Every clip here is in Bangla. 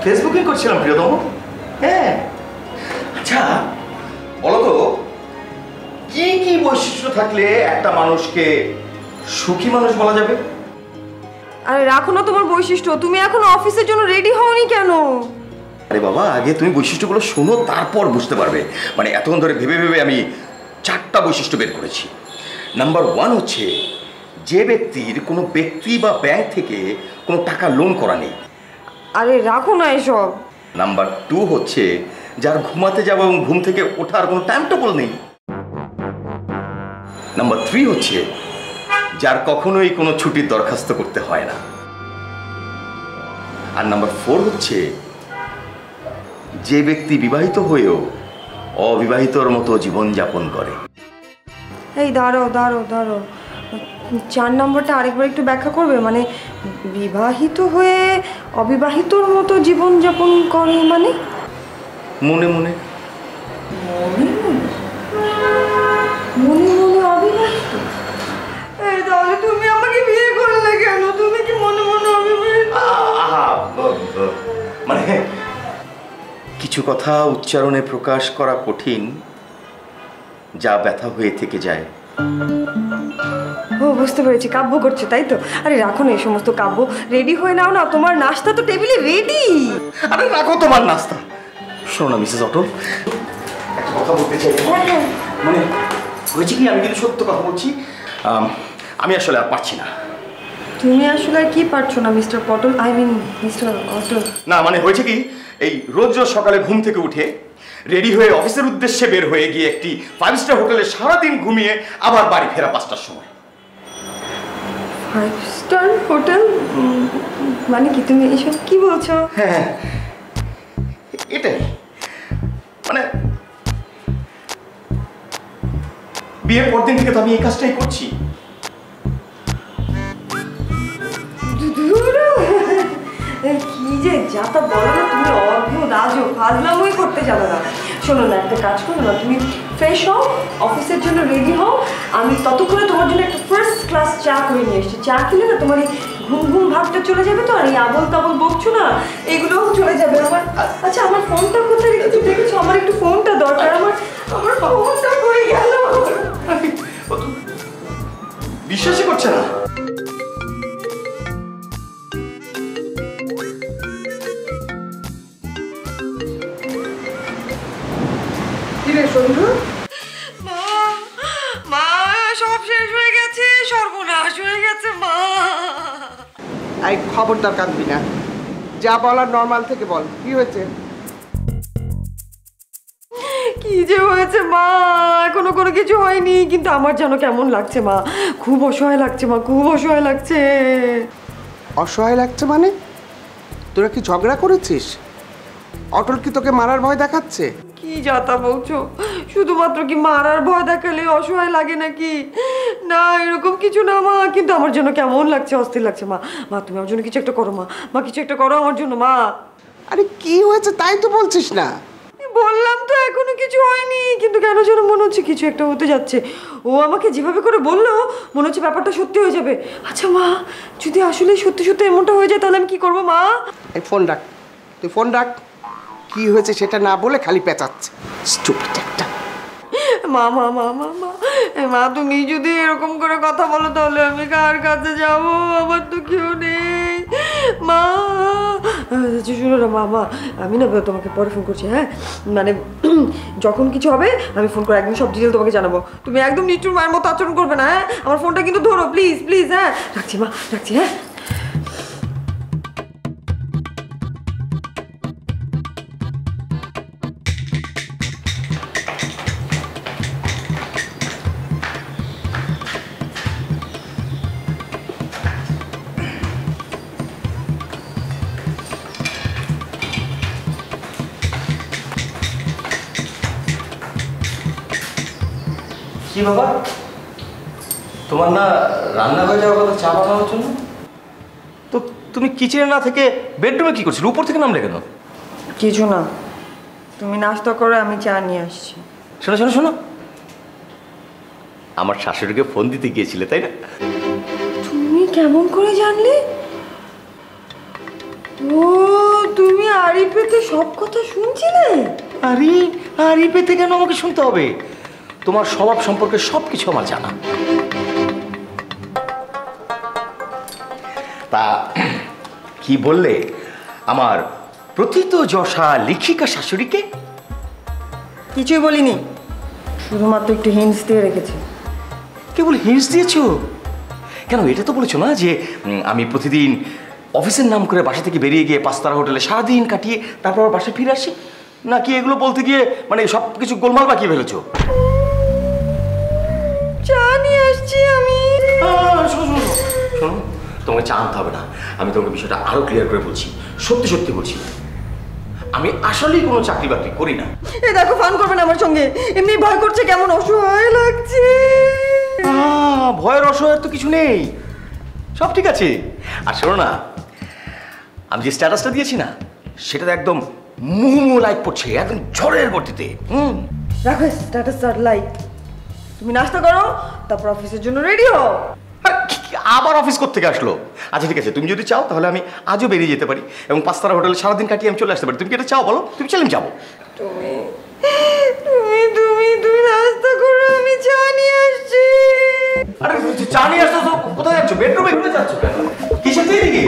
ফেসবুকিং করছিলাম প্রিয়তম। হ্যাঁ, আচ্ছা বলো তো, কি কি বৈশিষ্ট্য থাকলে একটা মানুষকে সুখী মানুষ বলা যাবে? আরে রাখো না তোমার বৈশিষ্ট্য, তুমি এখন অফিসের জন্য রেডি হওনি কেন? আরে বাবা, আগে তুমি বৈশিষ্ট্যগুলো শোনো, তারপর বুঝতে পারবে। মানে এতক্ষণ ধরে ভেবে ভেবে আমি 4টা বৈশিষ্ট্য বের করেছি। নাম্বার 1 হচ্ছে যে ব্যক্তির কোনো ব্যক্তি বা ব্যাংক থেকে কোনো টাকা লোন করা নেই। আরে রাখো না এসব। নাম্বার 2 হচ্ছে যার ঘুমাতে যাওয়া এবং ঘুম থেকে ওঠার কোনো টাইম টেবল নেই। নাম্বার 3 হচ্ছে যার কখনোই কোনো ছুটির দরখাস্ত করতে হয় না। আর নাম্বার 4 হচ্ছে যে ব্যক্তি বিবাহিত হয়েও অবিবাহিতর মতো জীবনযাপন করে। এই দাঁড়াও দাঁড়াও দাঁড়াও, 4 নম্বরটা আরেকবার একটু ব্যাখ্যা করবে? মানে বিবাহিত হয়ে অবিবাহিতর মতো জীবনযাপন করে মানে? মনে মনে। মনে মনে? মনে মনে অবিবাহিত? এই তাহলে তুমি আমাকে বিয়ে করলে কেন? তুমি কি মনে মনে অবিবাহিত? মানে কিছু কথা উচ্চারণে প্রকাশ করা কঠিন, যা ব্যথা হয়ে থেকে যায়। ও বুঝতে পেরেছি, কাব্য করছে তাই তো? আরে রাখো না এই সমস্ত কাব্য, রেডি হয়ে নাও না, তোমার নাস্তা তো টেবিলে রেডি। আরে রাখো তোমার নাস্তা। শোনো না মিসেস অটল, একটা কথা বলতে চাই। মানে হয়েছে কি, আমি কিন্তু সত্য কথা বলছি, আমি আসলে আর পারছি না। তুমি আসলে আর কি পারছো না মিস্টার পটল, আই মিন মিস্টার অটল? না মানে হয়েছে কি, এই রোজ রোজ সকালে ঘুম থেকে উঠে রেডি হয়ে অফিসের উদ্দেশ্যে বের হয়ে গিয়ে একটি 5 স্টার হোটেলে সারাদিন ঘুমিয়ে আবার বাড়ি ফেরা 5টার সময়। 5 স্টার হোটেল? মানে কি তুমি এসব কি বলছো? হ্যাঁ এটাই, মানে বিয়ের পর দিন থেকে তো আমি এই কাজটাই করছি। কি যে যাতা বলো না তুমি, অদ্ভুত আজও ফাজলামই করতে জানো না। শোনো না, একটা কাজ করো না, তুমি ফ্রেশ হও, অফিসের জন্য রেডি হও, আমি ততক্ষণে তোমার জন্য একটা ফার্স্ট ক্লাস চা করে নিয়ে এসেছি। চা খেলে না তোমার এই ঘুম ঘুম ভাবটা চলে যাবে, তো আর এই আবল তাবল বকছো না এগুলোও চলে যাবে। আমার আচ্ছা আমার ফোনটা কোথায় রেখেছো দেখেছো? আমার একটু ফোনটা দরকার, আমার ফোনটা কই গেল? বিশ্বাসই করছে না। মা সব শেষ হয়ে গেছে, সর্বনাশ হয়ে গেছে মা। এই খবরদার কাঁদবি না, যা বলার নর্মাল থেকে বল, কি হয়েছে? কি যে হয়েছে মা, এখনো কোনো কিছু হয়নি, কিন্তু আমার যেন কেমন লাগছে মা, খুব অসহায় লাগছে মা, খুব অসহায় লাগছে। অসহায় লাগছে মানে? তোরা কি ঝগড়া করেছিস? অটল কি তোকে মারার ভয় দেখাচ্ছে? কি যাতা বলছো, শুধুমাত্র কি মারার ভয় দেখালে অসহায় লাগে নাকি? না এরকম কিছু না মা, কিন্তু আমার জন্য কেমন লাগছে, অস্থির লাগছে মা। মা তুমি আমার জন্য কিছু একটা করো মা, মা কিছু একটা করো আমার জন্য মা। আরে কি হয়েছে তাই তো বলছিস না? বললাম তো এখনো কিছু হয়নি, কিন্তু কেন যেন মনে হচ্ছে কিছু একটা হতে যাচ্ছে। ও আমাকে যেভাবে করে বললো মনে হচ্ছে ব্যাপারটা সত্যি হয়ে যাবে। আচ্ছা মা, যদি আসলে সত্যি সত্যি এমনটা হয়ে যায় তাহলে আমি কি করবো মা? এই ফোন রাখ, তুই ফোন রাখ। কি হয়েছে সেটা না বলে খালি পেঁচাচ্ছে, স্টুপিড একটা। মা মা মা মা মা মা, তুমি যদি এরকম করে কথা বলো তাহলে আমি কার কাছে যাবো? আমার তো কেউ নেই মা। আচ্ছা শুনো না মা, মা আমি না তোমাকে পরে ফোন করছি, হ্যাঁ? মানে যখন কিছু হবে আমি ফোন করে একদম সব ডিটেল তোমাকে জানাবো। তুমি একদম নিষ্ঠুর মায়ের মতো আচরণ করবে না, হ্যাঁ? আমার ফোনটা কিন্তু ধরো প্লিজ প্লিজ। হ্যাঁ রাখছি মা, রাখছি। হ্যাঁ কি বাবা, তোমার না রান্নাঘরে যাওয়ার কথা চা বানানোর জন্য? তো তুমি কিচেনে না থেকে বেডরুমে কি করছিলে? উপর থেকে নামলে কেন? কিছু না, তুমি নাস্তা করো, আমি চা নিয়ে আসছি। শোনো শোনো শোনো, আমার শাশুড়িকে ফোন দিতে গিয়েছিলে তাই না? তুমি কেমন করে জানলে? ও তুমি আরিফেতে সব কথা শুনছিলে? আরে আরিফেতে কেন আমাকে শুনতে হবে? তোমার স্বভাব সম্পর্কে সব কিছু আমার জানা। তা কি বললে আমার প্রথিত যশা লেখিকা শাশুড়িকে? কিছুই বলিনি, শুধুমাত্র একটু হিন্টস দিয়ে রেখেছি। কেবল হিন্টস দিয়েছো? কেন, এটা তো বলেছো না যে আমি প্রতিদিন অফিসের নাম করে বাসা থেকে বেরিয়ে গিয়ে পাঁচতারা হোটেলে সারাদিন কাটিয়ে তারপর বাসায় ফিরে আসি? নাকি এগুলো বলতে গিয়ে মানে সব কিছু গোলমাল বাকিয়ে ফেলেছো? চা নিয়ে আসছি আমি। শোনো, তোমাকে চা আনতে হবে না। আমি তোমাকে বিষয়টা আরো ক্লিয়ার করে বলছি, সত্যি সত্যি বলছি, আমি আসলেই কোনো চাকরি বাকরি করি না। এই দেখো, ফান করবে না আমার সঙ্গে, এমনি ভয় করছে, কেমন অসহায় লাগছে। ভয়ের অসহায়ের তো কিছু নেই, সব ঠিক আছে। আর শোনো না, আমি যে স্ট্যাটাসটা দিয়েছি না, সেটাতে একদম মুহুমুহু লাইক পড়ছে, একদম ঝড়ের গতিতে। রাখো স্ট্যাটাস আর লাইক, তুমি নাস্তা করো, তারপর অফিসের জন্য রেডি হও। আবার অফিস থেকে আসলো? আচ্ছা ঠিক আছে, তুমি যদি চাও তাহলে আমি আজও বেরিয়ে যেতে পারি এবং পাঁচতারা হোটেলে সারাদিন কাটিয়ে আমি চলে আসতে পারি। তুমি কি এটা চাও বলো? তুমি চাইলে আমি যাবো। তুমি তুমি তুমি তুমি নাস্তা করো, আমি চা নিয়ে আসছি। আরে চা নিয়ে আসছো তো কোথায় যাচ্ছ? বেডরুমে ঘুরে যাচ্ছ কেন? কিসের দিকে?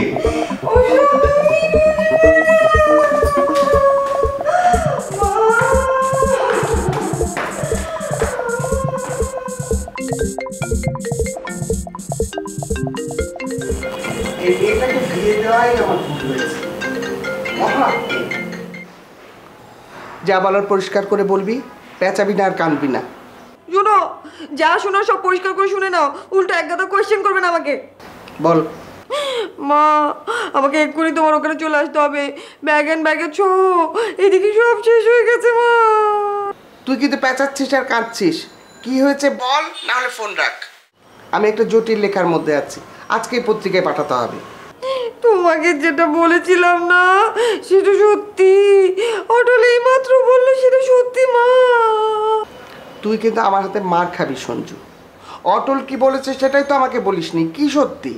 এটাকে দিয়ে দেওয়াই আমার ভুল হয়েছে। যা বলার পরিষ্কার করে বলবি, পেঁচাবি না আর কানবি না। শুনো, যা শোনো সব পরিষ্কার করে শুনে নাও, উল্টো এক গাদা কোয়েশ্চেন করবে না আমাকে। বল। মা, আমাকে এক্ষুনি তোমার ওখানে চলে আসতে হবে, ব্যাগ অ্যান্ড ব্যাগের ছো, এদিকে সব শেষ হয়ে গেছে মা। তুই কিন্তু পেঁচাচ্ছিস আর কাঁদছিস, কি হয়েছে বল, না হলে ফোন রাখ। আমি একটা জটিল লেখার মধ্যে আছি, আজকেই পত্রিকায় পাঠাতে হবে। তোমাকে যেটা বলেছিলাম না সেটা সত্যি, অটল এই মাত্র বললো সেটা সত্যি মা। তুই কিন্তু আমার হাতে মার খাবি সঞ্জু। অটল কি বলেছে সেটাই তো আমাকে বলিসনি, কি সত্যি?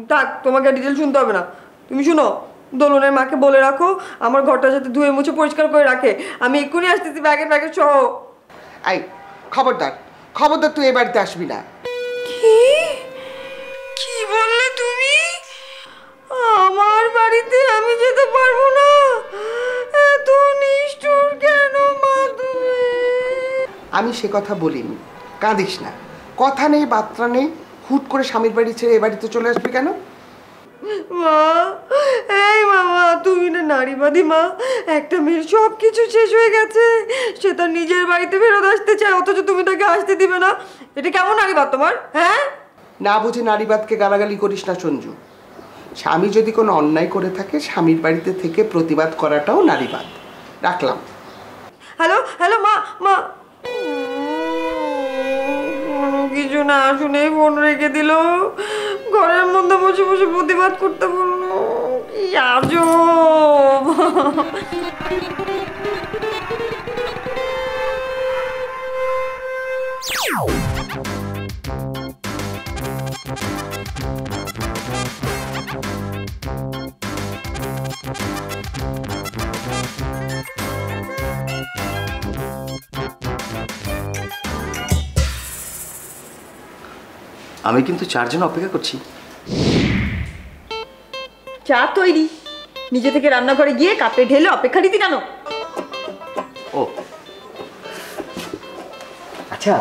থাক, তোমাকে ডিটেল শুনতে হবে না। তুমি শুনো, দোলনের মাকে বলে রাখো আমার ঘরটা যাতে ধুয়ে মুছে পরিষ্কার করে রাখে, আমি এক্ষুনি আসতেছি ব্যাগের ব্যাগের সহ। আই খবরদার, খবরদার তুই এ বাড়িতে আসবি না। কি কি বললে তুমি? আমার বাড়িতে আমি যেতে পারবো না? এত নিষ্ঠুর কেন মা তুমি? আমি সে কথা বলিনি, কাঁদিস না। কথা নেই বার্তা নেই, হুট করে স্বামীর বাড়ি ছেড়ে এ বাড়িতে চলে আসবি কেন? মা, এই মামা, তুমি না নারীবাদী মা। একটা মেয়ের সব কিছু শেষ হয়ে গেছে, সে তার নিজের বাড়িতে ফেরত আসতে চায়, অথচ তুমি তাকে আসতে দিবে না। এটা কেমন নারীবাদ তোমার? হ্যাঁ, না বুঝে নারীবাদকে গালাগালি করিস না সঞ্জু। স্বামী যদি কোনো অন্যায় করে থাকে, স্বামীর বাড়িতে থেকে প্রতিবাদ করাটাও নারীবাদ। রাখলাম। হ্যালো হ্যালো মা, মা কোনো কিছু না শুনে ফোন রেখে দিল, ঘরের মধ্যে বসে বসে প্রতিবাদ করতে বললো। কি আজব! আমি কিন্তু চারজন অপেক্ষা করছি। চা তৈরি, নিজে থেকে রান্নাঘরে গিয়ে কাপে ঢেলে অপেক্ষা রীতি কেন? ও আচ্ছা,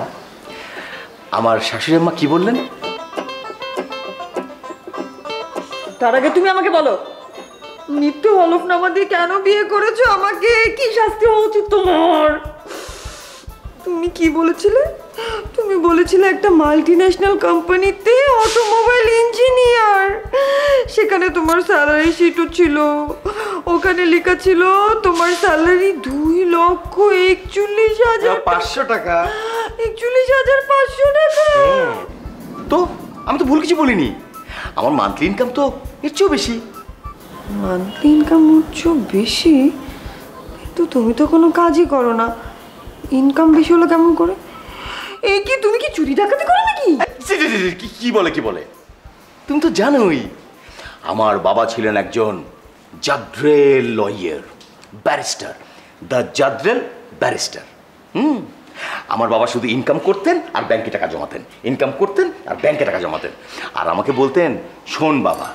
আমার শাশুড়ি আম্মা কি বললেন? তার আগে তুমি আমাকে বলো, মৃত্যু হলফনামা দিয়ে কেন বিয়ে করেছো আমাকে? কি শাস্তি হওয়া উচিত তোমার? তুমি কি বলেছিলে? তুমি বলেছিলে একটা মাল্টিন্যাশনাল কোম্পানিতে অটোমোবাইল ইঞ্জিনিয়ার, সেখানে তোমার স্যালারি শিটও ছিল, ওখানে লেখা ছিল তোমার স্যালারি 2,41,500 টাকা। 41,500 টাকা। তো আমি তো ভুল কিছু বলিনি, আমার মান্থলি ইনকাম তো এর চেয়েও বেশি। মান্থলি ইনকাম হচ্ছে বেশি, কিন্তু তুমি তো কোনো কাজই করো না, ইনকাম বেশি হলো কেমন করে? এই কি তুমি কি চুরি ডাকাতি করো নাকি? কি বলে? তুমি তো জানোই আমার বাবা ছিলেন একজন জাদ্রেল লয়ার, ব্যারিস্টার, দ্য জাদ্রেল ব্যারিস্টার। আমার বাবা শুধু ইনকাম করতেন আর ব্যাংকে টাকা জমাতেন, ইনকাম করতেন আর ব্যাংকে টাকা জমাতেন। আর আমাকে বলতেন, শোন বাবা,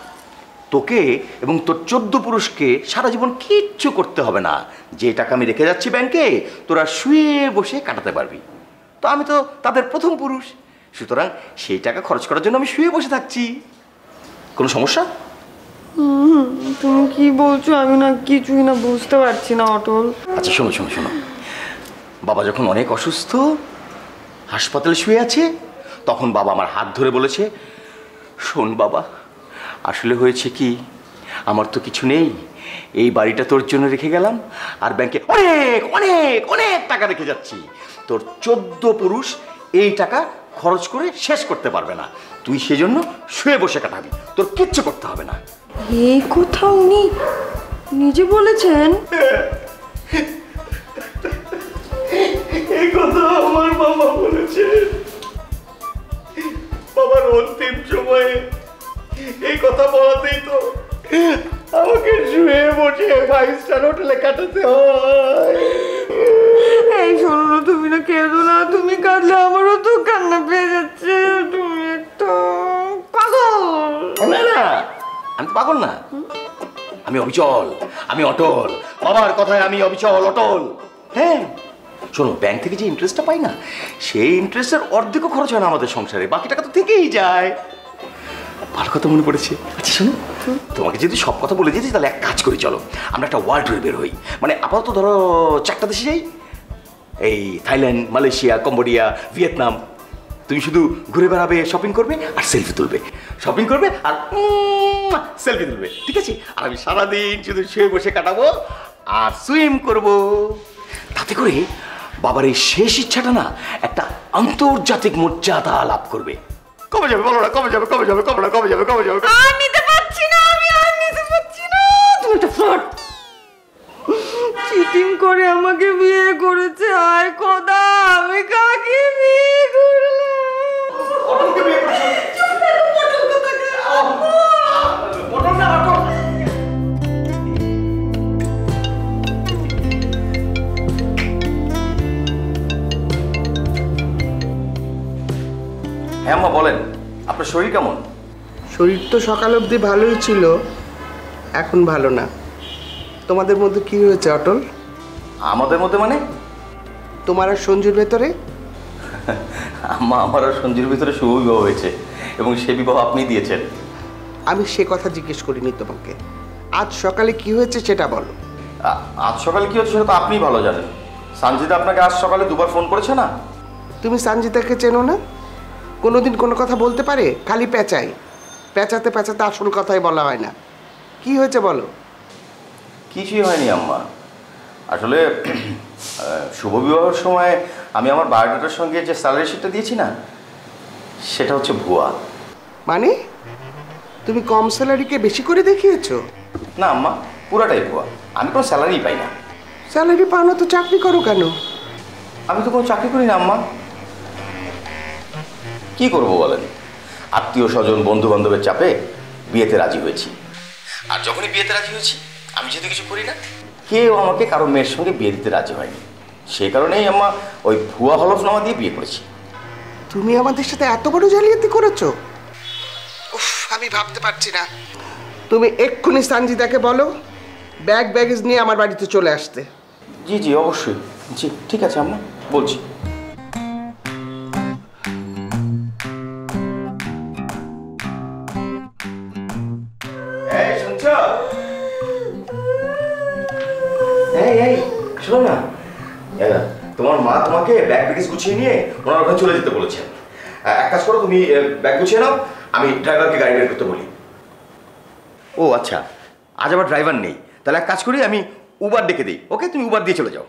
তোকে এবং তোর 14 পুরুষকে সারা জীবন কিচ্ছু করতে হবে না, যে টাকা আমি রেখে যাচ্ছি ব্যাংকে তোরা শুয়ে বসে কাটাতে পারবি। তো আমি তো তাদের প্রথম পুরুষ, সুতরাং সেই টাকা খরচ করার জন্য আমি শুয়ে বসে থাকছি। কোনো সমস্যা? তুমি কি বলছো? আমি না কিছুই না বুঝতে পারছি না অটল। আচ্ছা শোনো শোনো শোনো, বাবা যখন অনেক অসুস্থ হাসপাতালে শুয়ে আছে, তখন বাবা আমার হাত ধরে বলেছে, শোন বাবা, আসলে হয়েছে কি, আমার তো কিছু নেই, এই বাড়িটা তোর জন্য রেখে গেলাম আর ব্যাংকে অনেক অনেক অনেক টাকা রেখে যাচ্ছি। তোর 14 পুরুষ এই টাকা খরচ করে শেষ করতে পারবে না, তুই সেজন্য শুয়ে বসে কাটাবি, তোর কিচ্ছু করতে হবে না। এই কথা উনি নিজে বলেছেন? এই কথা আমার বাবা বলেছে। বাবার অন্তিম সময়ে এই কথা বলাতেই তো আমাকে শুয়ে বসে 5 স্টার হোটেলে কাটাতে হয়। এই শোনো না, তুমি না কেঁদো না, তুমি কাঁদলে আমারও তো কান্না পেয়ে যাচ্ছে। তুমি একটা পাগল। না না, আমি তো পাগল না, আমি অবিচল, আমি অটল। বাবার কথায় আমি অবিচল অটল। হ্যাঁ শোনো, ব্যাংক থেকে যে ইন্টারেস্টটা পাই না, সেই ইন্টারেস্টের অর্ধেকও খরচ হয় না আমাদের সংসারে, বাকি টাকা তো থেকেই যায়। ভালো কথা মনে পড়েছে। আচ্ছা শোনো, তোমাকে যদি সব কথা বলে দিয়েছি, তাহলে এক কাজ করি, চলো আমরা একটা ওয়ার্ল্ড ট্যুরে বের হই। মানে আপাতত ধরো 4টা দেশে যাই, এই থাইল্যান্ড, মালয়েশিয়া, কম্বোডিয়া, ভিয়েতনাম। তুমি শুধু ঘুরে বেড়াবে, শপিং করবে আর সেলফি তুলবে, শপিং করবে আর সেলফি তুলবে, ঠিক আছে? আর আমি সারাদিন শুধু শুয়ে বসে কাটাবো আর সুইম করব। তাতে করে বাবার এই শেষ ইচ্ছাটা না একটা আন্তর্জাতিক মর্যাদা লাভ করবে। কবে যাবে বলো না, কবে যাবে, কবে যাবে, কবে না, কবে যাবে, কবে যাবে? আর নিতে পারছি না, আমি আর নিতে পারছি না। তুমি একটা ফ্রড, চিটিং করে আমাকে বিয়ে করেছে। আয় খোদা, আমি কাকে বিয়ে করলাম? অটলকে বিয়ে করেছো? অটল না, অটল। হ্যাঁ মা বলেন, আপনার শরীর কেমন? শরীর তো সকাল অবধি ভালোই ছিল, এখন ভালো না। তোমাদের মধ্যে কি হয়েছে অটল? আমাদের মধ্যে মানে? তোমার আর সঞ্জুর ভেতরে? আম্মা, আমার আর সঞ্জুর ভিতরে শুভ বিবাহ হয়েছে এবং সে বিবাহ আপনি দিয়েছেন। আমি সে কথা জিজ্ঞেস করিনি তোমাকে, আজ সকালে কি হয়েছে সেটা বলো। আজ সকালে কি হচ্ছে সেটা তো আপনিই ভালো জানেন। সানজিদা আপনাকে আজ সকালে 2বার ফোন করেছে না? তুমি সঞ্জিতাকে চেনো না? কোনোদিন কোনো কথা বলতে পারে? খালি পেঁচাই, পেঁচাতে পেঁচাতে আসল কথাই বলা হয় না। কি হয়েছে বলো। কিছুই হয়নি আম্মা, আসলে শুভ বিবাহের সময় আমি আমার বায়োডাটার সঙ্গে যে স্যালারি শিটটা দিয়েছি না, সেটা হচ্ছে ভুয়া। মানে তুমি কম স্যালারিকে বেশি করে দেখিয়েছো? না আম্মা, পুরাটাই ভুয়া, আমি কোনো স্যালারি পাই না। স্যালারি পাও না তো চাকরি করো কেন? আমি তো কোনো চাকরি করি না আম্মা। কি করবো বলেন, আত্মীয় স্বজন বন্ধু বান্ধবের চাপে বিয়েতে রাজি হয়েছি। আর যখনই বিয়েতে রাজি হয়েছি, আমি যেহেতু কিছু করি না, কেউ আমাকে কারো মেয়ের সঙ্গে বিয়ে দিতে রাজি হয়নি। সেই কারণেই আম্মা ওই ভুয়া হলফনামা দিয়ে বিয়ে করেছি। তুমি আমাদের সাথে এত বড় জালিয়াতি করেছো? উফ, আমি ভাবতে পারছি না। তুমি এক্ষুনি সঞ্জিতাকে বলো ব্যাগ ব্যাগেজ নিয়ে আমার বাড়িতে চলে আসতে। জি জি অবশ্যই, জি ঠিক আছে আম্মা, বলছি। শোনো না, তোমার মা তোমাকে ব্যাগ ব্যাগেজ গুছিয়ে নিয়ে ওনার ওখানে চলে যেতে বলেছেন। এক কাজ করো, তুমি ব্যাগ গুছিয়ে নাও, আমি ড্রাইভারকে গাড়ি বের করতে বলি। ও আচ্ছা, আজ আবার ড্রাইভার নেই, তাহলে এক কাজ করি, আমি উবার ডেকে দিই। ওকে, তুমি উবার দিয়ে চলে যাও।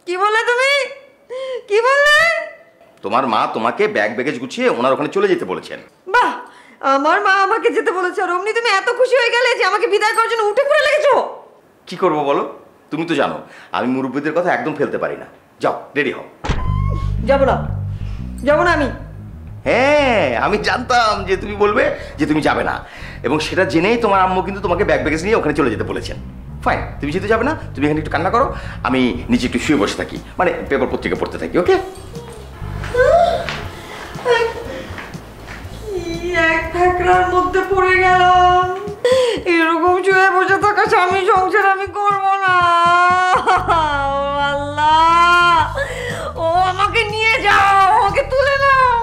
কি বললে তুমি? কি বললে? তোমার মা তোমাকে ব্যাগ ব্যাগেজ গুছিয়ে ওনার ওখানে চলে যেতে বলেছেন। বাহ, আমার মা আমাকে যেতে বলেছে আর অমনি তুমি এত খুশি হয়ে গেলে যে আমাকে বিদায় করার জন্য উঠে পড়ে লেগেছো। কি করবো বলো, তুমি তো জানো আমি মুরব্বীদের কথা একদম ফেলতে পারি না। যাও, রেডি হও। যাবো না, যাবো না আমি। হ্যাঁ, আমি জানতাম যে তুমি বলবে যে তুমি যাবে না, এবং সেটা জেনেই তোমার আম্মু কিন্তু তোমাকে ব্যাগ ব্যাগেজ নিয়ে ওখানে চলে যেতে বলেছেন। ফাইন, তুমি যেতে যাবে না, তুমি এখানে একটু কান্না করো, আমি নিচে একটু শুয়ে বসে থাকি, মানে পেপার পত্রিকা পড়তে থাকি। ওকে? এক ফ্যাকড়ার মধ্যে পড়ে গেলাম। এরকম শুয়ে বসে থাকা স্বামী সংসার আমি করব না। ও আল্লাহ, ও আমাকে নিয়ে যাও, আমাকে তুলে নাও।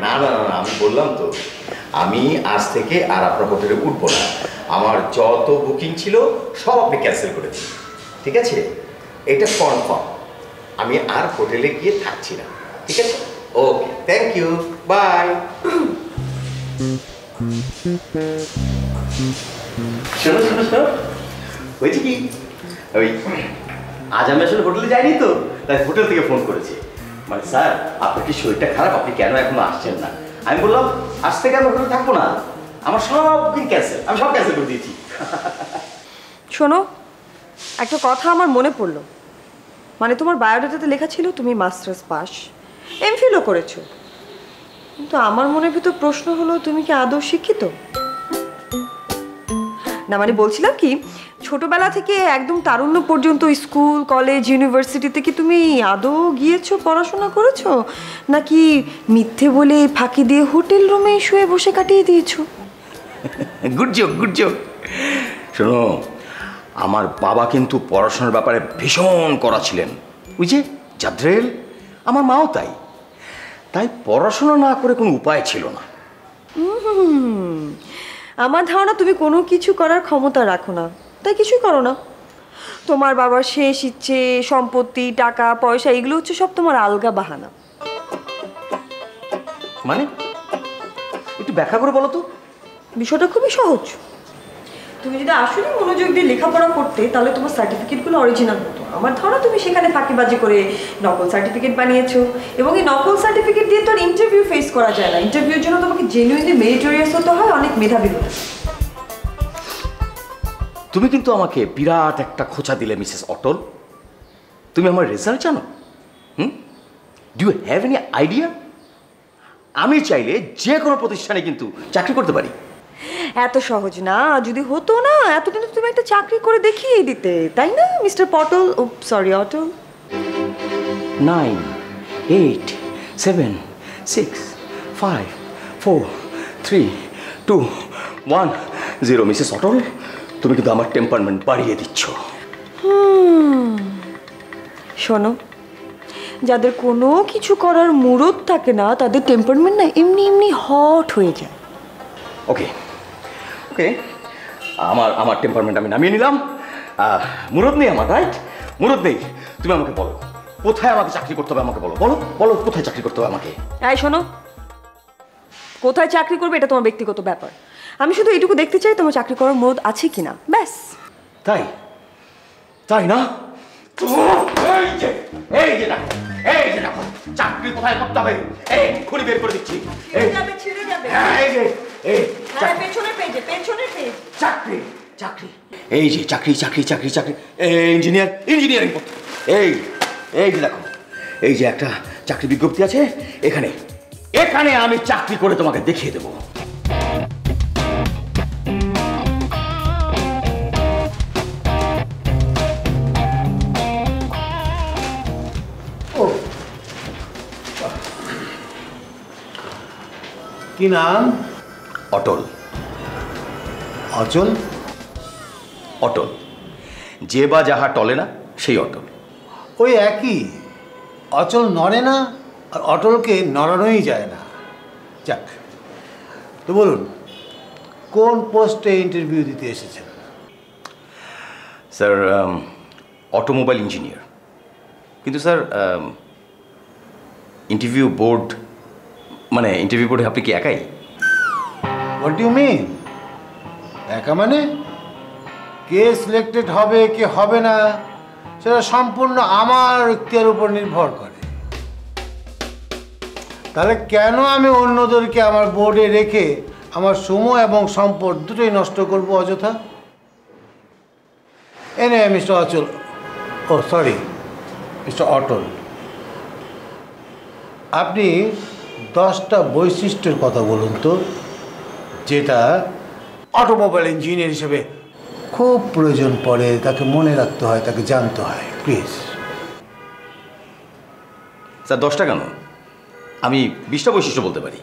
না না না, আমি বললাম তো আমি আজ থেকে আর আপনার হোটেলে উঠবো না। আমার যত বুকিং ছিল সব আপনি ক্যান্সেল করেছি, ঠিক আছে? এটা কনফার্ম, আমি আর হোটেলে গিয়ে থাকছি না, ঠিক আছে? ওকে, থ্যাংক ইউ, বাই। শোনো শোনো শোনো, হয়েছে কি, ওই আজ আমি আসলে হোটেলে যাইনি তো, তাই হোটেল থেকে ফোন করেছে, মানে স্যার আপনার কি শরীরটা খারাপ, আপনি কেন এখনো আসছেন না? আমি বললাম আজ থেকে আমি হোটেলে থাকবো না, আমার সব বুকিং ক্যান্সেল, আমি সব ক্যান্সেল করে দিয়েছি। শোনো, একটা কথা আমার মনে পড়লো, মানে তোমার বায়োডাটাতে লেখা ছিল তুমি মাস্টার্স পাস, এমফিলও করেছো, কিন্তু আমার মনের ভিতর প্রশ্ন হলো তুমি কি আদৌ শিক্ষিত? না মানে বলছিলাম কি, ছোটবেলা থেকে একদম তারুণ্য পর্যন্ত স্কুল কলেজ ইউনিভার্সিটিতে কি তুমি আদৌ গিয়েছো, পড়াশোনা করেছো, নাকি মিথ্যে বলে ফাঁকি দিয়ে হোটেল রুমে শুয়ে বসে কাটিয়ে দিয়েছো? Good joke, good joke. শোনো, আমার বাবা কিন্তু পড়াশোনার ব্যাপারে ভীষণ কড়া ছিলেন, ওই যে জাদ্রেল, আমার মাও তাই, তাই পড়াশোনা না করে কোনো উপায় ছিল না। আমার ধারণা তুমি কোনো কিছু করার ক্ষমতা রাখো না, তাই কিছুই করো না। তোমার বাবার শেষ ইচ্ছে, সম্পত্তি, টাকা পয়সা, এগুলো হচ্ছে সব তোমার আলগা বাহানা। মানে একটু ব্যাখ্যা করে বলো তো। বিষয়টা খুবই সহজ। তুমি যদি আসলে মনোযোগ দিয়ে লেখাপড়া করতে, তাহলে তোমার সার্টিফিকেটগুলো অরিজিনাল হতো। আমার ধারণা তুমি সেখানে ফাঁকিবাজি করে নকল সার্টিফিকেট বানিয়েছো, এবং এই নকল সার্টিফিকেট দিয়ে তো আর ইন্টারভিউ ফেস করা যায় না। ইন্টারভিউর জন্য তোমাকে জেনুইনলি মেরিটোরিয়াস হতে হয়, অনেক মেধাবী হতে। তুমি কিন্তু আমাকে বিরাট একটা খোঁচা দিলে মিসেস অটল। তুমি আমার রেজাল্ট জানো? Do you have any idea? আমি চাইলে যে কোনো প্রতিষ্ঠানে কিন্তু চাকরি করতে পারি। এত সহজ না, যদি হতো না এতদিন তুমি একটা চাকরি করে দেখিয়ে দিতে, তাই না মিস্টার পটল? ও সরি, অটল। 9, 8, 7, 6, 5, 4, 3, 2, 1, 0। মিসেস অটল, তুমি কিন্তু আমার টেম্পারমেন্ট বাড়িয়ে দিচ্ছ। শোনো, যাদের কোনো কিছু করার মুরদ থাকে না, তাদের টেম্পারমেন্ট না এমনি এমনি হট হয়ে যায়। ওকে ওকে, আমার টেম্পারমেন্ট আমি নামিয়ে নিলাম। মুরদ নেই আমার, রাইট? মুরদ নেই। তুমি আমাকে বলো কোথায় আমাকে চাকরি করতে হবে, আমাকে বলো, বলো বলো কোথায় চাকরি করতে হবে আমাকে। এই শোনো, কোথায় চাকরি করবে এটা তোমার ব্যক্তিগত ব্যাপার। আমি শুধু এইটুকু দেখতে চাই তোমার চাকরি করার মুরদ আছে কিনা, ব্যাস। তাই তাই না? এই যে দেখো, এই যে দেখো, চাকরি কোথায় করতে হবে এক্ষুনি বের করে দিচ্ছি। চাকরি চাকরি, এই যে চাকরি চাকরি চাকরি চাকরি, ইঞ্জিনিয়ারিং করতে। এই যে দেখো, এই যে একটা চাকরি বিজ্ঞপ্তি আছে, এখানে এখানে আমি চাকরি করে তোমাকে দেখিয়ে দেবো। কি নাম? অটল। অচল? অটল, যে বা যাহা টলে না সেই অটল। ওই একই, অচল নড়ে না আর অটলকে নড়ানোই যায় না। যাক, তো বলুন কোন পোস্টে ইন্টারভিউ দিতে এসেছেন? স্যার অটোমোবাইল ইঞ্জিনিয়ার, কিন্তু স্যার ইন্টারভিউ বোর্ড, মানে ইন্টারভিউ বোর্ডে আপনি কি একাই? What do you mean? একা মানে? কে সিলেক্টেড হবে কে হবে না সেটা সম্পূর্ণ আমার ইখতিয়ার উপর নির্ভর করে। তাহলে কেন আমি অন্যদেরকে আমার বোর্ডে রেখে আমার সময় এবং সম্পদ দুটোই নষ্ট করব অযথা? এনে মিস্টার অচল, ও সরি মিস্টার অটল, আপনি 10টা বৈশিষ্ট্যের কথা বলুন তো, যেটা অটোমোবাইল ইঞ্জিনিয়ার হিসেবে খুব প্রয়োজন পড়ে, তাকে মনে রাখতে হয়, তাকে জানতে হয়, প্লিজ। স্যার 10টা কেন, আমি 20টা বৈশিষ্ট্য বলতে পারি।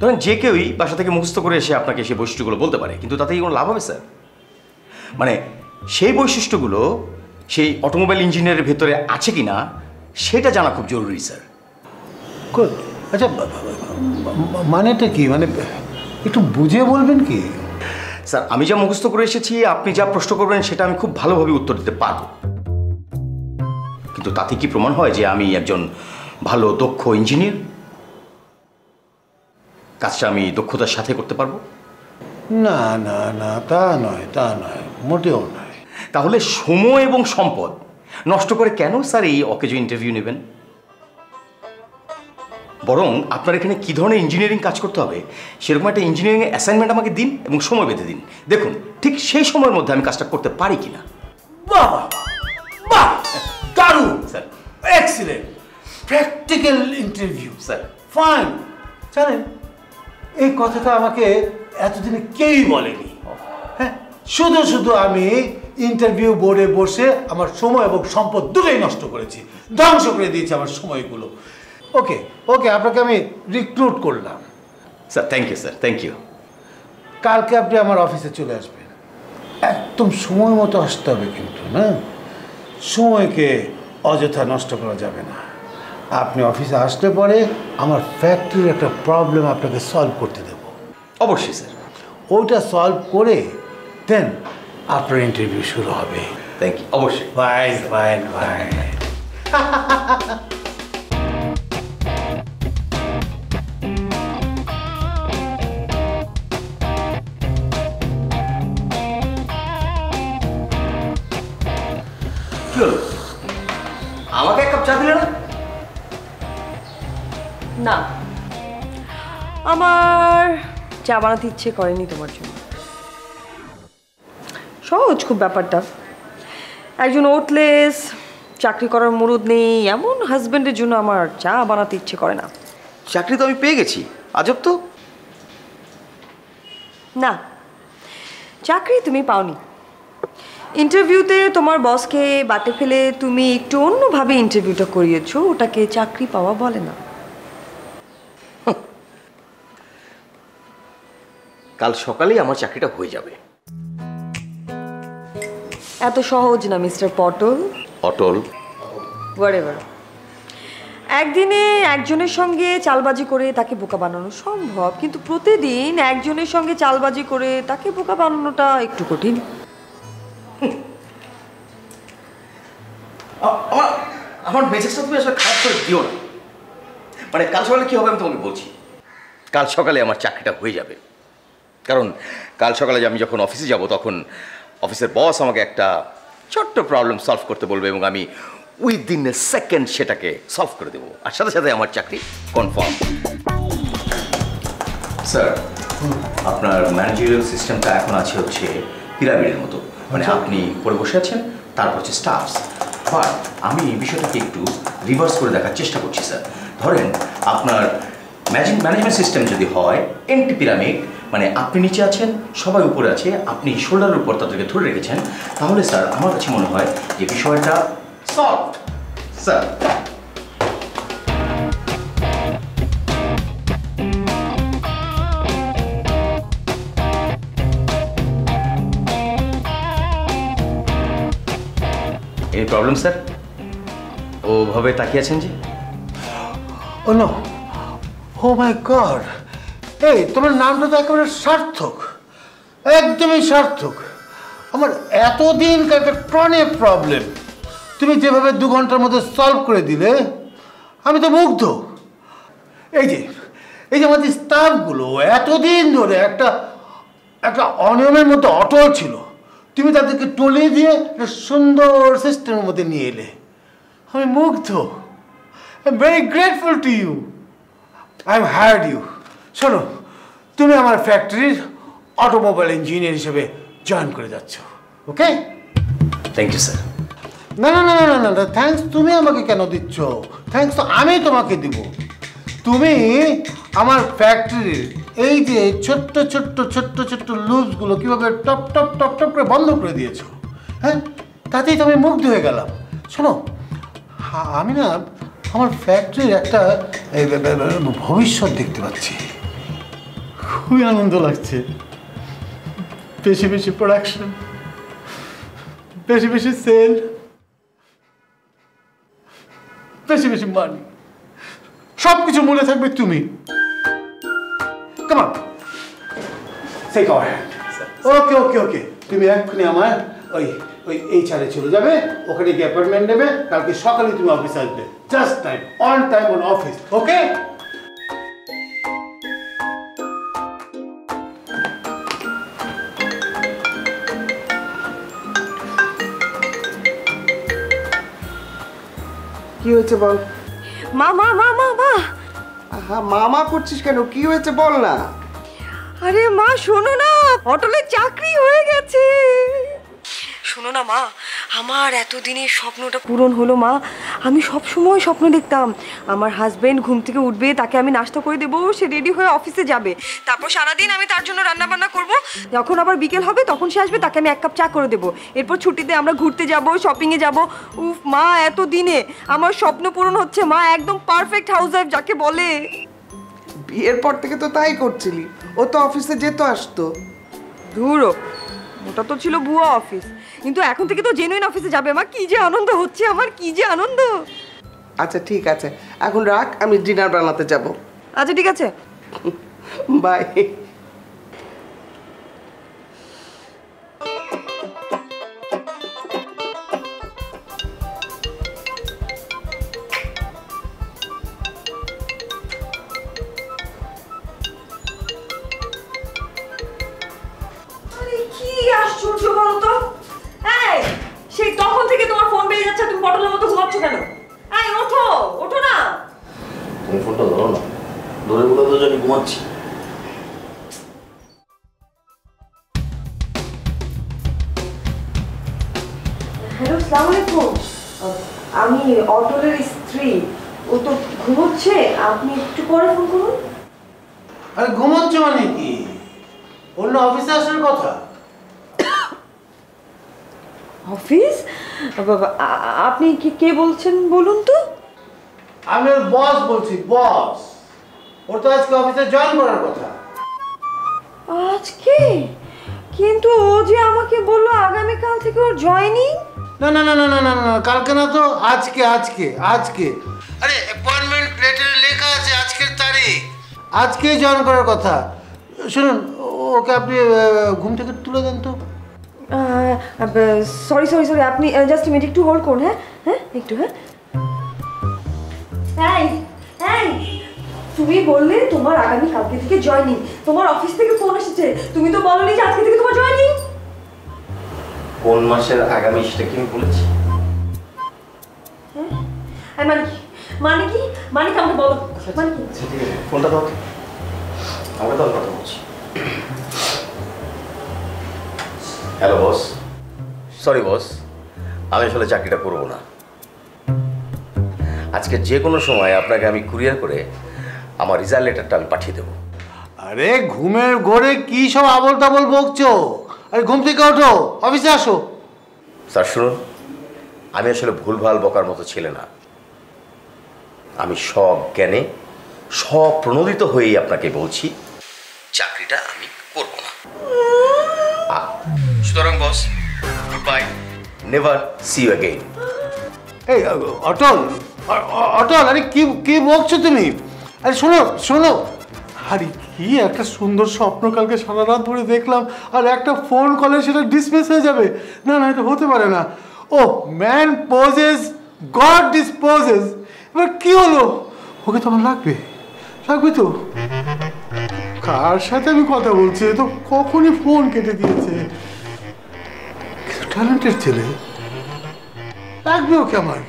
ধরেন যে কেউই বাসা থেকে মুখস্থ করে এসে আপনাকে সেই বৈশিষ্ট্যগুলো বলতে পারে, কিন্তু তাতে কোনো লাভ হবে স্যার? মানে সেই বৈশিষ্ট্যগুলো সেই অটোমোবাইল ইঞ্জিনিয়ারের ভেতরে আছে কি না সেটা জানা খুব জরুরি স্যার। আচ্ছা, মানেটা কি, মানে একটু বুঝিয়ে বলবেন কি? স্যার আমি যা মুখস্থ করে এসেছি, আপনি যা প্রশ্ন করবেন সেটা আমি খুব ভালোভাবে উত্তর দিতে পারবো, কিন্তু তাতে কি প্রমাণ হয় যে আমি একজন ভালো দক্ষ ইঞ্জিনিয়ার? কাজটা আমি দক্ষতার সাথে করতে পারবো? না না না, তা নয়, তা নয়, মোটেও নয়। তাহলে সময় এবং সম্পদ নষ্ট করে কেন স্যার এই অকেজো ইন্টারভিউ নেবেন? বরং আপনার এখানে কী ধরনের ইঞ্জিনিয়ারিং কাজ করতে হবে সেরকম একটা ইঞ্জিনিয়ারিং অ্যাসাইনমেন্ট আমাকে দিন এবং সময় বেঁধে দিন। দেখুন ঠিক সেই সময়ের মধ্যে আমি কাজটা করতে পারি কিনা। বাহ বাহ, দারুণ sir. Excellent, practical interview sir. Fine. জানেন, এই কথাটা আমাকে এতদিনে কেউই বলেনি। হ্যাঁ, শুধু শুধু আমি ইন্টারভিউ বোর্ডে বসে আমার সময় এবং সম্পদ দুটোই নষ্ট করেছি, ধ্বংস করে দিয়েছি আমার সময়গুলো। ওকে ওকে, আপনাকে আমি রিক্রুট করলাম। Sir thank you sir, thank you. কালকে আপনি আমার অফিসে চলে আসবেন, একদম সময় মতো আসতে হবে কিন্তু, না সময়কে অযথা নষ্ট করা যাবে না। আপনি অফিসে আসলে পরে আমার ফ্যাক্টরির একটা প্রবলেম আপনাকে সলভ করতে দেব। অবশ্যই স্যার। ওইটা সলভ করে দেন আপনার ইন্টারভিউ শুরু হবে। Thank you. অবশ্যই। Fine fine fine. কি হলো, আমাকে এক কাপ চা দিলে না? না, আমার চা বানাতে ইচ্ছে করেনি তোমার জন্য। সহজ খুব ব্যাপারটা। একজন ওটলেস, চাকরি করার মুরুদ নেই এমন হাজব্যান্ডের জন্য আমার চা বানাতে ইচ্ছে করে না। চাকরি তো আমি পেয়ে গেছি, আজব তো। না, চাকরি তুমি পাওনি। ইন্টারভিউতে তোমার বসকে বাটে ফেলে তুমি একটু অন্যভাবে ইন্টারভিউটা করিয়েছো, ওটাকে চাকরি পাওয়া বলে না। কাল সকালেই আমার চাকরিটা হয়ে যাবে। এত সহজ না মিস্টার পটল। অটল। হোয়াটএভার। একদিনে একজনের সঙ্গে চালবাজি করে তাকে বোকা বানানো সম্ভব, কিন্তু প্রতিদিন একজনের সঙ্গে চালবাজি করে তাকে বোকা বানানোটা একটু কঠিন। আমার মেসেজটা তুমি আসলে খারাপ করে দিও না। মানে কাল সকালে কী হবে আমি তোমাকে বলছি। কাল সকালে আমার চাকরিটা হয়ে যাবে, কারণ কাল সকালে আমি যখন অফিসে যাব তখন অফিসের বস আমাকে একটা ছোট্ট প্রবলেম সলভ করতে বলবে এবং আমি উইদিন এ সেকেন্ড সেটাকে সলভ করে দেবো, আর সাথে সাথে আমার চাকরি কনফার্ম। স্যার, আপনার ম্যানেজারিয়াল সিস্টেমটা এখন আছে হচ্ছে পিরামিডের মতো, মানে আপনি পরে বসে আছেন, তারপর হচ্ছে স্টাফস। বাট আমি এই বিষয়টাকে একটু রিভার্স করে দেখার চেষ্টা করছি স্যার। ধরেন আপনার ম্যানেজমেন্ট সিস্টেম যদি হয় এন্টি পিরামিড, মানে আপনি নিচে আছেন, সবাই উপরে আছে, আপনি শোল্ডারের উপর তাদেরকে ধরে রেখেছেন, তাহলে স্যার আমার কাছে মনে হয় যে বিষয়টা সলভ স্যার। এই প্রবলেম স্যার? ওভাবে তাকিয়ে আছেন যে? ও নো, ও মাই গড, এই তোমার নামটা তো একেবারে সার্থক, একদমই সার্থক। আমার এতদিনকার একটা প্রাণের প্রবলেম তুমি যেভাবে 2 ঘন্টার মধ্যে সলভ করে দিলে, আমি তো মুগ্ধ। এই যে আমাদের স্টাফগুলো এতদিন ধরে একটা অনিয়মের মধ্যে অটল ছিল, তুমি তাদেরকে টলিয়ে দিয়ে একটা সুন্দর সিস্টেমের মধ্যে নিয়ে এলে। আমি মুগ্ধ। I am very grateful to you. I am hired you. শোনো, তুমি আমার ফ্যাক্টরির অটোমোবাইল ইঞ্জিনিয়ার হিসেবে জয়েন করে যাচ্ছ, ওকে? Thank you sir. না না না না না না, থ্যাঙ্কস তুমি আমাকে কেন দিচ্ছ? থ্যাঙ্কস তো আমি তোমাকে দিব। তুমি আমার ফ্যাক্টরির এই যে ছোট্ট ছোট্ট ছোট্ট ছোট্ট লুপসগুলো কীভাবে টপ টপ টপ টপ করে বন্ধ করে দিয়েছো, হ্যাঁ, তাতেই তো আমি মুগ্ধ হয়ে গেলাম। শোনো, আমি না আমার ফ্যাক্টরির একটা ভবিষ্যৎ দেখতে পাচ্ছি, খুবই আনন্দ লাগছে। বেশি বেশি প্রোডাকশন, বেশি বেশি সেল, বেশি বেশি মানি, সব কিছু মনে থাকবে তুমি। Come on, take our hand. Okay okay okay, তুমি এক্ষুনি আমার ওই ওই এই ছাড়ে চলে যাবে, ওখানে গিয়ে অ্যাপয়েন্টমেন্ট নেবে, কালকে সকালে তুমি অফিসে আসবে, just time, on time on office, okay? কি হয়েছে বল। মা মা মা মা মা মামা করছিস কেন, কি হয়েছে বল না। আরে মা শোনো না, অটলের চাকরি হয়ে গেছে। শোনো না মা, আমার এতদিনের স্বপ্নটা পূরণ হলো মা। আমি সব সময় স্বপ্ন দেখতাম আমার হাজবেন্ড ঘুম থেকে উঠবে, তাকে আমি নাস্তা করে দেবো, সে রেডি হয়ে অফিসে যাবে, তারপর সারাদিন আমি তার জন্য রান্না বান্না করবো, যখন আবার বিকেল হবে তখন সে আসবে, তাকে আমি 1 কাপ চা করে দেবো, এরপর ছুটিতে আমরা ঘুরতে যাব, শপিংয়ে যাব। উফ মা, এতদিনে আমার স্বপ্ন পূরণ হচ্ছে মা, একদম পারফেক্ট হাউস ওয়াইফ যাকে বলে। বিয়ের পর থেকে তো তাই করছিলি, ও তো অফিসে যেত আসতো। ধুরো, ওটা তো ছিল বুয়া অফিস, কিন্তু এখন থেকে তো জেনুইন অফিসে যাবে মা। কি যে আনন্দ হচ্ছে আমার, কি যে আনন্দ। আচ্ছা ঠিক আছে, এখন রাখ, আমি ডিনার বানাতে যাব। আচ্ছা ঠিক আছে, বাই। কি আশ্চর্য বলো তো। এই, সেই তখন থেকে তোমার ফোন বেজে যাচ্ছে, তুমি পটলের মতো ঘুমাচ্ছ কেন? এই ওঠো, ওঠো না। তুমি ফোনটা ধরো না, ধরে বলে তো আমি ঘুমাচ্ছি। হ্যালো, আসসালামু আলাইকুম। আমি অটলের স্ত্রী, ও তো ঘুমোচ্ছে, আপনি একটু পরে ফোন করুন। আরে ঘুমোচ্ছ মানে কি? অন্য অফিসে আসার কথা। অফিস? আপনি কে বলছেন বলুন তো? আমি ওর বস বলছি, বস। ওর তো আজকে অফিসে জয়েন করার কথা। আজকে? কিন্তু ও যে আমাকে বললো আগামীকাল থেকে ওর জয়েনিং। না না না না না না না, কালকে না তো, আজকে আজকে আজকে। আরে অ্যাপয়েন্টমেন্ট লেটারে লেখা আছে আজকের তারিখ, আজকে জয়েন করার কথা। শুনুন, ওকে আপনি ঘুম থেকে তুলে দেন তো। সরি সরি সরি, আপনি জাস্ট মিনিট একটু হোল্ড করুন। হ্যাঁ হ্যাঁ একটু, হ্যাঁ। এই এই, তুমি বললে তোমার আগামী কালকে থেকে জয়েনিং, তোমার অফিস থেকে ফোন এসেছে, তুমি তো বলনি যে আজকে থেকে তোমার জয়েনিং। কোন মাসের আগামী সেটা কি আমি বলেছি? হ্যাঁ, মানে কি মানে কি মানে কি আমাকে বলো, মানে কি? আচ্ছা ঠিক আছে, ফোনটা দাও তো, আমরা তো কথা বলছি। হ্যালো বস, সরি বস, আমি আসলে চাকরিটা করবো না। আজকে যে কোনো সময় আপনাকে আমি কুরিয়ার করে আমার রেজাল্ট লেটারটা আমি পাঠিয়ে দেবো। আরে ঘুমের ঘোরে কি সব আবল তাবল বকছো? আরে ঘুম থেকে ওঠো, অফিসে আসো। স্যার শুনুন, আমি আসলে ভুলভাল বকার মতো ছেলে না। আমি সব জ্ঞানে সব প্রণোদিত হয়েই আপনাকে বলছি চাকরিটা আমি করব না। সুতরাং boss, good bye, never see you again. এই অটল, অটল, আরে কি কি বকছো তুমি? আরে শোনো শোনো, আরে কি একটা সুন্দর স্বপ্ন কালকে সারা রাত ধরে দেখলাম, আর একটা ফোন কলে সেটা ডিসমিস হয়ে যাবে? না না, এটা হতে পারে না। ও ম্যান পোজেস, গড ডিসপোজেস। এবার কি হলো? ওকে তো আমার লাগবে, লাগবে তো। কার সাথে আমি কথা বলছি? তো কখনই ফোন কেটে দিয়েছে। ট্যালেন্টেড ছেলে, লাগবে ওকে আমার।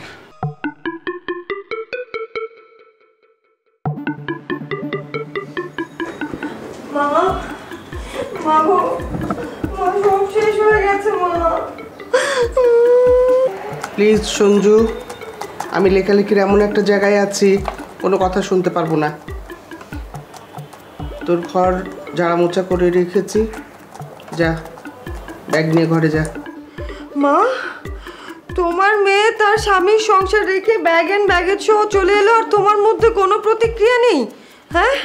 মা, মা গো, মা সব শেষ হয়ে গেছে মা। প্লিজ সঞ্জু, আমি লেখালেখির এমন একটা জায়গায় আছি কোনো কথা শুনতে পারবো না। তোর ঘর ঝাড়া মোছা করে রেখেছি, যা ব্যাগ নিয়ে ঘরে যা। মা, তোমার মেয়ে তার স্বামীর সংসার রেখে ব্যাগ অ্যান্ড ব্যাগেজ সহ চলে এলো, আর তোমার মধ্যে কোনো প্রতিক্রিয়া নেই? হ্যাঁ,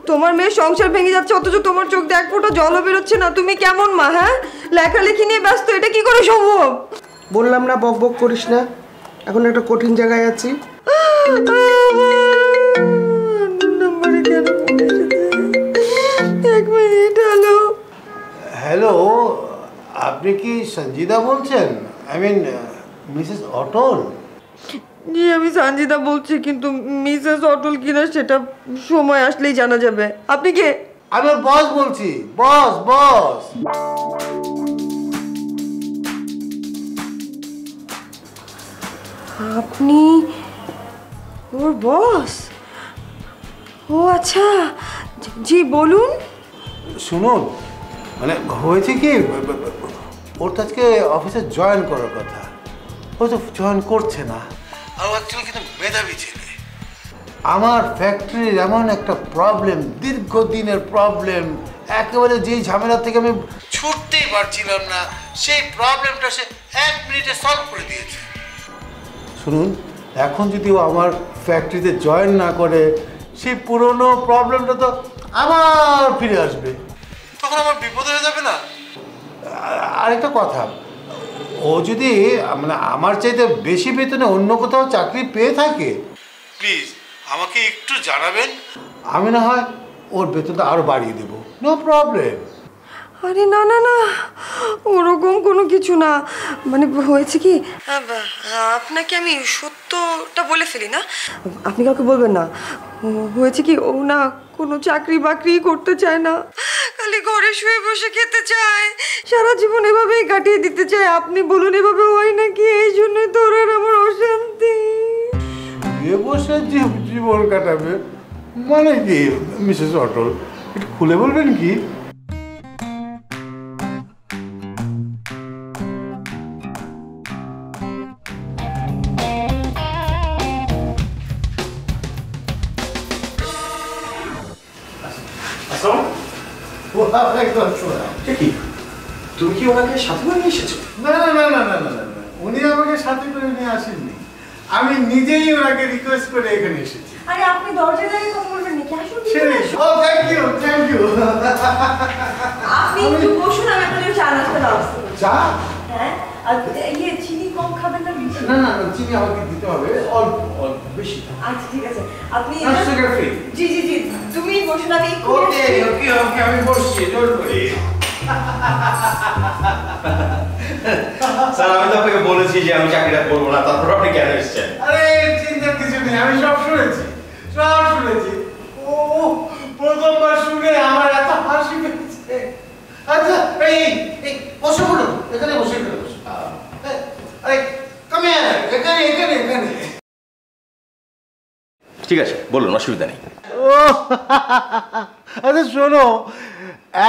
তোমার মেয়ের সংসার ভেঙে যাচ্ছে অথচ তোমার চোখ দিয়ে এক ফোঁটা জলও বেরোচ্ছে না। তুমি কেমন মা? হ্যাঁ, লেখালেখি নিয়ে ব্যস্ত, এটা কি করে সম্ভব? বললাম না বক বক করিস না, এখন একটা কঠিন জায়গায় আছি। এক মিনিট। হ্যালো হ্যালো, আপনি কি সঞ্জিদা বলছেন? আই মিন মিসেস অটল? জি, আমি সঞ্জিদা বলছি, কিন্তু মিসেস অটল কিনা সেটা সময় আসলেই জানা যাবে। আপনি কে? আমি ওর বস বলছি, বস বস। আপনি ওর বস? ও আচ্ছা, জি বলুন। শুনুন, মানে হয়েছে কি, ওর তো আজকে অফিসে জয়েন করার কথা, ও তো জয়েন করছে না। আর অ্যাকচুয়ালি কিন্তু মেধাবী ছেলে। আমার ফ্যাক্টরির এমন একটা প্রবলেম, দীর্ঘদিনের প্রবলেম, একেবারে যেই ঝামেলা থেকে আমি ছুটতেই পারছিলাম না, সেই প্রবলেমটা সে 1 মিনিটে সলভ করে দিয়েছে। শুনুন, এখন যদি ও আমার ফ্যাক্টরিতে জয়েন না করে, সেই পুরনো প্রবলেমটা তো আবার ফিরে আসবে, তখন আমার বিপদ হয়ে যাবে না? আরেকটা কথা, ও যদি মানে আমার চাইতে বেশি বেতনে অন্য কোথাও চাকরি পেয়ে থাকে, প্লিজ আমাকে একটু জানাবেন, আমি না হয় ওর বেতনটা আরও বাড়িয়ে দেবো, নো প্রবলেম। আরে না না না, ওরকম কোনো কিছু না। মানে হয়েছে কি, আপনাকে আমি সত্যটা বলে ফেলি না, আপনি কাউকে বলবেন না। হয়েছে কি, ও না কোনো চাকরি বাকরি করতে চায় না, খালি ঘরে শুয়ে বসে খেতে চায়, সারা জীবন এভাবেই কাটিয়ে দিতে চায়। আপনি বলুন এভাবে হয় নাকি? এই জন্যই তো ওর আর আমার অশান্তি। শুয়ে বসে জীবন কাটাবে মানে কি মিসেস অটল, একটু খুলে বলবেন কি? তুমি কি ওনাকে সাথে করে নিয়ে এসেছো? না না না না না না না না, উনি আমাকে সাথে করে নিয়ে আসেননি, আমি নিজেই ওনাকে রিকোয়েস্ট করে এখানে এসেছি। আরে আপনি দরজায় দাঁড়িয়ে কথা বলবেন নাকি? আসুন। ও থ্যাংক ইউ, থ্যাংক ইউ। আপনি একটু বসুন, আমি আপনাদের চা নাস্তা ব্যবস্থা করছি। চা? হ্যাঁ, আর ইয়ে চিনি কম খাবেন না বেশি? না না না, চিনি আমাকে দিতে হবে অল্প অল্প, বেশি না। আচ্ছা ঠিক আছে, আপনি সুগার ফ্রি। জি জি জি, তুমি বসুন, আমি ওকে ওকে ওকে, আমি বসছি, জোর করি। স্যার, আমি তো আপনাকে বলেছি যে আমি চাকরিটা করবো না, তারপর আপনি কেন এসেছেন? আরে চিন্তার কিছু নেই, আমি সব শুনেছি, সব শুনেছি। ও প্রথমবার শুনে আমার এত হাসি পেয়েছে। আচ্ছা এই এই বসে বলুন, এখানে বসে, এখানে বসে। আরে কামে এখানে এখানে এখানে। ঠিক আছে, বলুন, অসুবিধা নেই। ও আচ্ছা শোনো,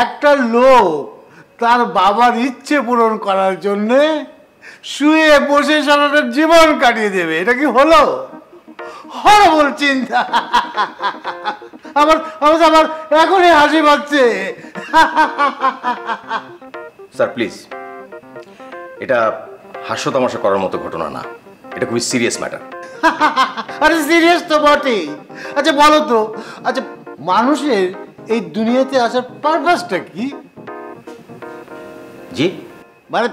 একটা লোক তার বাবার ইচ্ছে পূরণ করার জন্যে শুয়ে বসে সারাটা জীবন কাটিয়ে দেবে, এটা কি হলো? হরবল চিন্তা। আমার আমার এখনই হাসি পাচ্ছে। স্যার প্লিজ, এটা হাস্য তামাশা করার মতো ঘটনা না, এটা খুবই সিরিয়াস ম্যাটার। আরে সিরিয়াস তো বটেই। আচ্ছা বলো তো, আচ্ছা মানুষের এই দুনিয়াতে আসার পারপাসটা কি? জি, মানে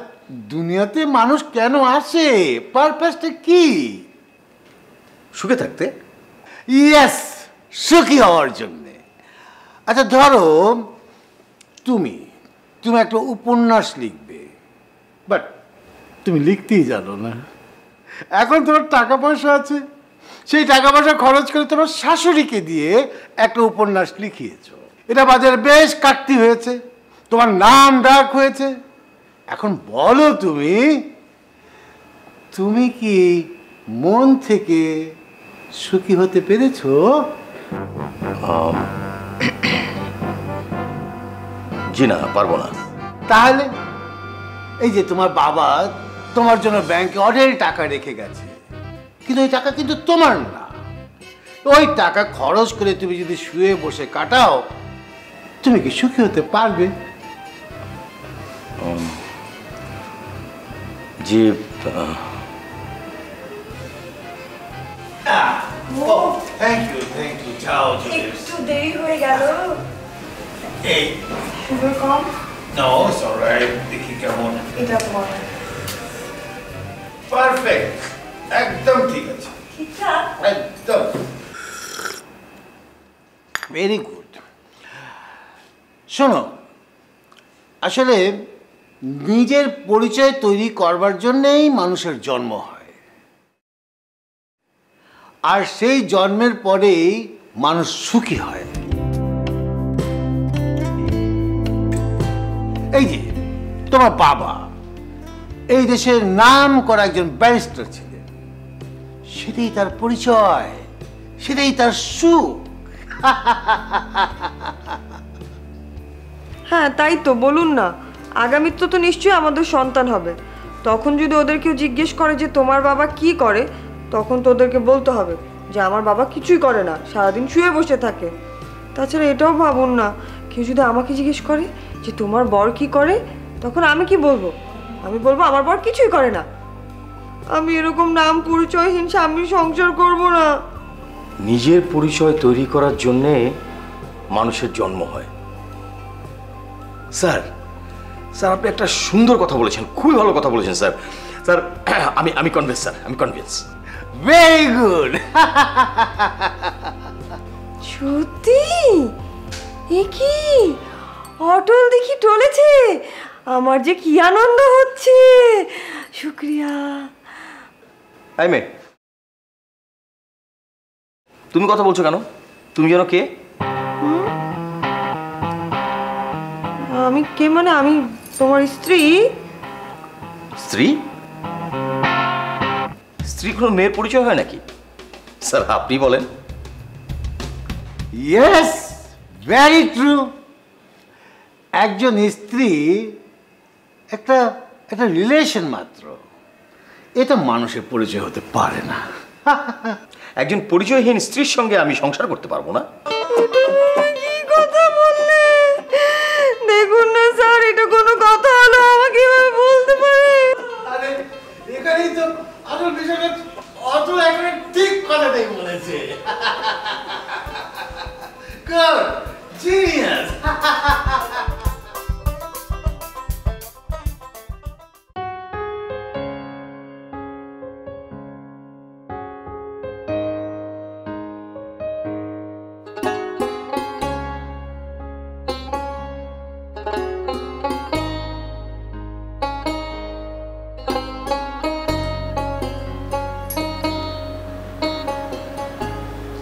দুনিয়াতে মানুষ কেন আসে, পারপাসটা কি? সুখে থাকতে। ইয়েস, সুখী হওয়ার জন্যে। আচ্ছা ধরো তুমি তুমি একটা উপন্যাস লিখবে, বাট তুমি লিখতেই জানো না। এখন তোমার টাকা পয়সা আছে, সেই টাকা পয়সা খরচ করে তোমার শাশুড়িকে দিয়ে একটা উপন্যাস লিখিয়েছো, এটা বাজারে বেশ কাটতি হয়েছে, তোমার নাম ডাক হয়েছে। এখন বলো তুমি তুমি কি মন থেকে সুখী হতে পেরেছো? জি না, পারবো না। তাহলে এই যে তোমার বাবা তোমার জন্য ব্যাংকে অঢেল টাকা রেখে গেছে, কিন্তু ওই টাকা কিন্তু তোমার না। ওই টাকা খরচ করে তুমি যদি শুয়ে বসে কাটাও, তুমি কি সুখী হতে পারবে? যে থ্যাংক ইউ, যাও। একটু দেরি হয়ে গেল। এই সুগার কম? No, it's alright. দেখি কেমন। এটা তোমার পারফেক্ট, একদম ঠিক আছে, ঠিকঠাক। একদম ভেরি গুড। শোনো, আসলে নিজের পরিচয় তৈরি করবার জন্যেই মানুষের জন্ম হয়, আর সেই জন্মের পরেই মানুষ সুখী হয়। এই যে তোমার বাবা এই দেশের নাম করা একজন ব্যারিস্টার ছিলেন, সেটাই তার পরিচয়, সেটাই তার সুখ। হ্যাঁ তাই তো, বলুন না, আগামীতে তো নিশ্চয়ই আমাদের সন্তান হবে। তখন যদি ওদের কেউ জিজ্ঞেস করে যে তোমার বাবা কি করে, তখন তো ওদেরকে বলতে হবে যে আমার বাবা কিছুই করে না, সারাদিন শুয়ে বসে থাকে। তাছাড়া এটাও ভাবুন না, কেউ যদি আমাকে জিজ্ঞেস করে যে তোমার বর কি করে, তখন আমি কি বলবো? আমি বলবো আমার বর কিছুই করে না। আমি এরকম নাম পরিচয়হীন স্বামীর সংসার করব না। নিজের পরিচয় তৈরি করার জন্যে মানুষের জন্ম হয়। স্যার, স্যার আপনি একটা সুন্দর কথা বলেছেন, খুবই ভালো কথা বলেছেন স্যার। স্যার আমি কনভিন্স, স্যার আমি কনভিন্স। Very good. সত্যি? এ কি অটল দেখি টলেছে, আমার যে কি আনন্দ হচ্ছে। শুক্রিয়া। আই মে, তুমি কথা বলছো কেন? তুমি যেন কে? আমি কে মানে? আমি তোমার স্ত্রী। স্ত্রী? স্ত্রী কোনো মেয়ের পরিচয় হয় নাকি? স্যার আপনি বলেন। Yes, very true. একজন স্ত্রী একটা একটা রিলেশন মাত্র, এটা মানুষের পরিচয় হতে পারে না। একজন পরিচয়হীন স্ত্রীর সঙ্গে আমি সংসার করতে পারবো না। কি কথা বললে? দেখুন না স্যার, এটা কোনো কথা হলো? আমাকে এভাবে বলতে পারে? আরে এখানেই তো আসল বিষয়টা, অত একটা ঠিক কথাটাই বলেছে। Good, genius.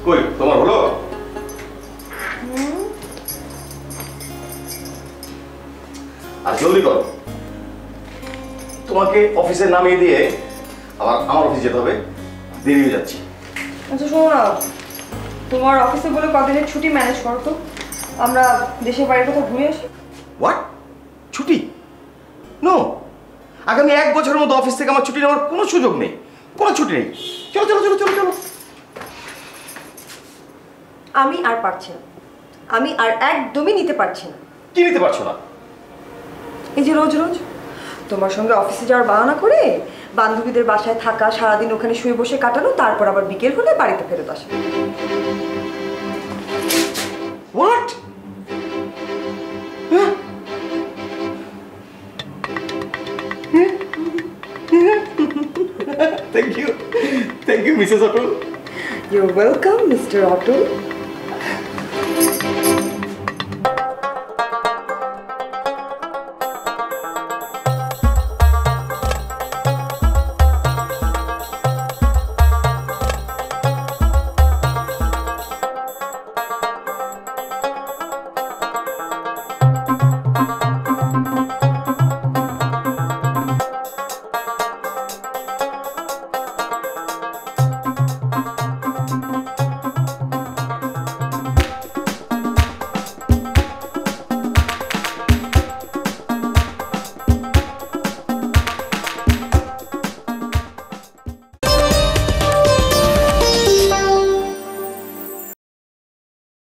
কই তোমার হলো? আর জলদি করো, তোমাকে অফিসে নামিয়ে দিয়ে আবার আমার অফিসে যেতে হবে, দেরি হয়ে যাচ্ছে। আচ্ছা শোনো না, তোমার অফিসে বলে কদিনের ছুটি ম্যানেজ করো তো, আমরা দেশের বাড়ির কোথাও ঘুরে আসি। হোয়াট? ছুটি? নো, আগামী 1 বছরের মতো অফিস থেকে আমার ছুটি নেওয়ার কোনো সুযোগ নেই, কোনো ছুটি নেই। চলো চলো চলো চলো চলো। আমি আর পারছি না, আমি আর একদমই নিতে পারছি না। কি নিতে পারছো না? এই যে রোজ রোজ তোমার সঙ্গে অফিসে যাওয়ার বাহানা করে বান্ধবীদের বাসায় থাকা, সারাদিন ওখানে শুয়ে বসে কাটানো, তারপর আবার বিকেল হলে বাড়িতে ফেরত আসা। What? Thank you Mrs Atal. You're welcome, Mr. Otto.